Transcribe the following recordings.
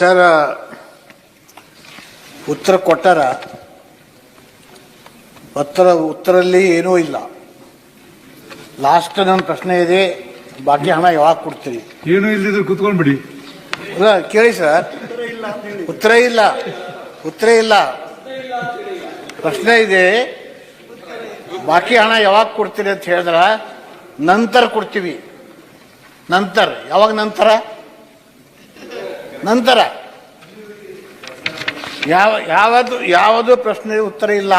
Sir ಉತ್ತರ ಕೊಟ್ಟಾರ. ಉತ್ತರಲ್ಲಿ ಏನೂ ಇಲ್ಲ. ಲಾಸ್ಟ್ ನನ್ನ ಪ್ರಶ್ನೆ ಇದೆ, ಬಾಕಿ ಹಣ ಯಾವಾಗ ಕೊಡ್ತೀರಿ? ಏನೂ ಇಲ್ಲದಿದ್ರೆ ಕುತ್ಕೊಂಡ್ಬಿಡಿ. ಕೇಳಿ ಸರ್, ಉತ್ತರ ಇಲ್ಲ. ಪ್ರಶ್ನೆ ಇದೆ, ಬಾಕಿ ಹಣ ಯಾವಾಗ ಕೊಡ್ತೀರಿ ಅಂತ ಹೇಳಿದ್ರ ನಂತರ ಕೊಡ್ತೀವಿ. ನಂತರ ಯಾವಾಗ? ನಂತರ ಯಾವುದು ಪ್ರಶ್ನೆ ಉತ್ತರ ಇಲ್ಲ.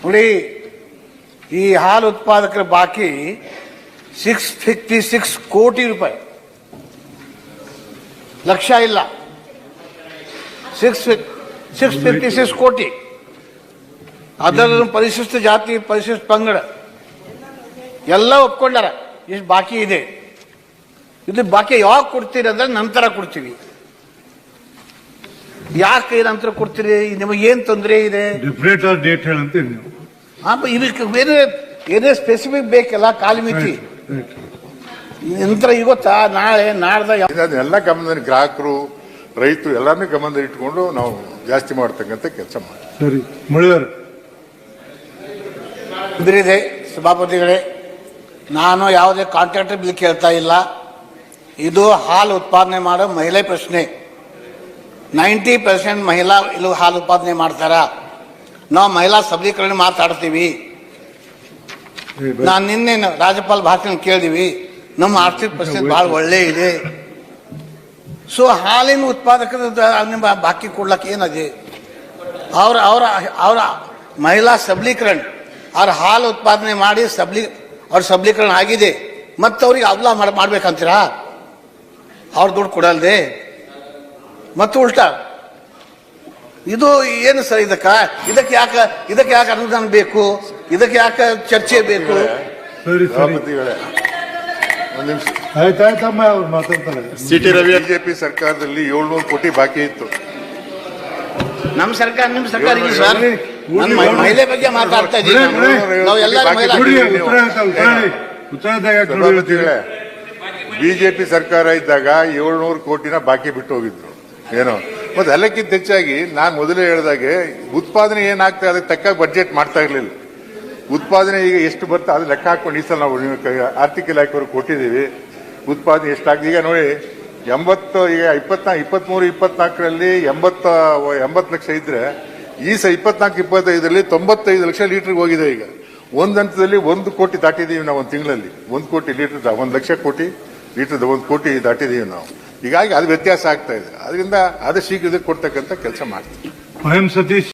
ನೋಡಿ, ಈ ಹಾಲು ಉತ್ಪಾದಕರ ಬಾಕಿ 656 ಕೋಟಿ ರೂಪಾಯಿ, ಲಕ್ಷ ಇಲ್ಲ, 656 ಕೋಟಿ. ಅದರ ಪರಿಶಿಷ್ಟ ಜಾತಿ, ಪರಿಶಿಷ್ಟ ಪಂಗಡ ಎಲ್ಲ ಒಪ್ಕೊಂಡಾರ. ಇಷ್ಟು ಬಾಕಿ ಇದೆ. ಇದು ಬಾಕಿ ಯಾವಾಗ ಕೊಡ್ತೀರಿ ಅಂದ್ರೆ ನಂತರ ಕೊಡ್ತೀವಿ. ಯಾಕೆ ನಂತರ ಕೊಡ್ತೀರಿ? ನಿಮಗೇನು ತೊಂದರೆ ಇದೆ? ಡೇಟ್ ಹೇಳಂತ ಇದಕ್ಕೆ ಏನೇ ಸ್ಪೆಸಿಫಿಕ್ ಬೇಕಲ್ಲ, ಕಾಲಮಿತಿ. ನಂತರ ಇವತ್ತಾ, ನಾಳೆ, ನಾಡ್ದ ಎಲ್ಲ ಗಮನದಲ್ಲಿ ಗ್ರಾಹಕರು, ರೈತರು ಎಲ್ಲಾರನ್ನೂ ಗಮನದಲ್ಲಿ ಇಟ್ಕೊಂಡು ನಾವು ಜಾಸ್ತಿ ಮಾಡ್ತಕ್ಕಂಥ ಕೆಲಸ ಮಾಡಿ. ಸರಿ, ಮುಳಿಯವರು ಇದೆ. ಸಭಾಪತಿಗಳೇ, ನಾನು ಯಾವುದೇ ಕಾಂಟ್ರಾಕ್ಟರ್ ಬಿಲ್ ಕೇಳ್ತಾ ಇಲ್ಲ. ಇದು ಹಾಲು ಉತ್ಪಾದನೆ ಮಾಡೋ ಮಹಿಳೆ ಪ್ರಶ್ನೆ. 90% ಮಹಿಳಾ ಇಲ್ಲಿ ಹಾಲು ಉತ್ಪಾದನೆ ಮಾಡ್ತಾರ. ನಾವು ಮಹಿಳಾ ಸಬಲೀಕರಣ ಮಾತಾಡ್ತೀವಿ. ನಾನು ನಿನ್ನೆ ರಾಜ್ಯಪಾಲ ಭಾಷಣ ಕೇಳಿದೀವಿ. ನಮ್ಮ ಆರ್ಥಿಕ ಪರಿಸ್ಥಿತಿ ಬಹಳ ಒಳ್ಳೆ ಇದೆ. ಸೊ ಹಾಲಿನ ಉತ್ಪಾದಕರ ಬಾಕಿ ಕೊಡ್ಲಕ್ಕೆ ಏನದೆ? ಅವರ ಮಹಿಳಾ ಸಬಲೀಕರಣ, ಅವ್ರ ಹಾಲು ಉತ್ಪಾದನೆ ಮಾಡಿ ಅವ್ರ ಸಬಲೀಕರಣ ಆಗಿದೆ. ಮತ್ತೆ ಅವ್ರಿಗೆ ಅವಲ ಮಾಡ್ಬೇಕಂತೀರಾ? ಅವ್ರ ದುಡ್ಡು ಕೊಡಲ್ದೆ ಮತ್ತು ಉಲ್ಟಾ ಇದು ಏನು ಸರ್? ಇದಕ್ಕೆ ಯಾಕೆ ಅನುದಾನ ಬೇಕು? ಇದಕ್ಕೆ ಯಾಕೆ ಚರ್ಚೆ ಬೇಕು? ಸಿಟಿ ರವಿ ಬಿಜೆಪಿ ಸರ್ಕಾರದಲ್ಲಿ 700 ಕೋಟಿ ಬಾಕಿ ಇತ್ತು. ನಮ್ಮ ಸರ್ಕಾರ, ನಿಮ್ಮ ಸರ್ಕಾರ ಇಲ್ಲ ಸರ್. ಮಹಿಳೆ ಬಗ್ಗೆ ಮಾತಾಡ್ತಾ ಇದ್ದೀವಿ. ಬಿಜೆಪಿ ಸರ್ಕಾರ ಇದ್ದಾಗ 700 ಕೋಟಿನ ಬಾಕಿ ಬಿಟ್ಟು ಹೋಗಿದ್ರು. ಏನೋ ಮತ್ತೆ ಎಲ್ಲಕ್ಕಿಂತ ಹೆಚ್ಚಾಗಿ ನಾನು ಮೊದಲೇ ಹೇಳಿದಾಗೆ ಉತ್ಪಾದನೆ ಏನಾಗ್ತಾ ಅದಕ್ಕೆ ತಕ್ಕ ಬಡ್ಜೆಟ್ ಮಾಡ್ತಾ ಇರಲಿಲ್ಲ. ಉತ್ಪಾದನೆ ಈಗ ಎಷ್ಟು ಬರ್ತಾ ಅದು ಲೆಕ್ಕ ಹಾಕೊಂಡು ಈ ಸಲ ನಾವು ಆರ್ಥಿಕ ಇಲಾಖೆಯವರು ಕೊಟ್ಟಿದ್ದೀವಿ. ಉತ್ಪಾದನೆ ಎಷ್ಟಾಗ್ತದೆ ಈಗ ನೋಡಿ, 80 ಈಗ 23-24ರಲ್ಲಿ 80 ಲಕ್ಷ ಇದ್ರೆ ಈ 24-25ರಲ್ಲಿ 95 ಲಕ್ಷ ಲೀಟರ್ಗೆ ಹೋಗಿದೆ. ಈಗ ಒಂದು ಹಂತದಲ್ಲಿ 1 ಕೋಟಿ ದಾಟಿದೀವಿ ನಾವು. ಒಂದು ತಿಂಗಳಲ್ಲಿ 1 ಕೋಟಿ ಲೀಟರ್, 1 ಲಕ್ಷ ಕೋಟಿ ಲೀಟರ್, 1 ಕೋಟಿ ದಾಟಿದೀವಿ ನಾವು. ಹೀಗಾಗಿ ಅದು ವ್ಯತ್ಯಾಸ ಆಗ್ತಾ ಇದೆ. ಅದರಿಂದ ಅದು ಶೀಘ್ರದಲ್ಲಿ ಕೊಡ್ತಕ್ಕಂಥ ಕೆಲಸ ಮಾಡ್ತೀವಿ. ಸತೀಶ್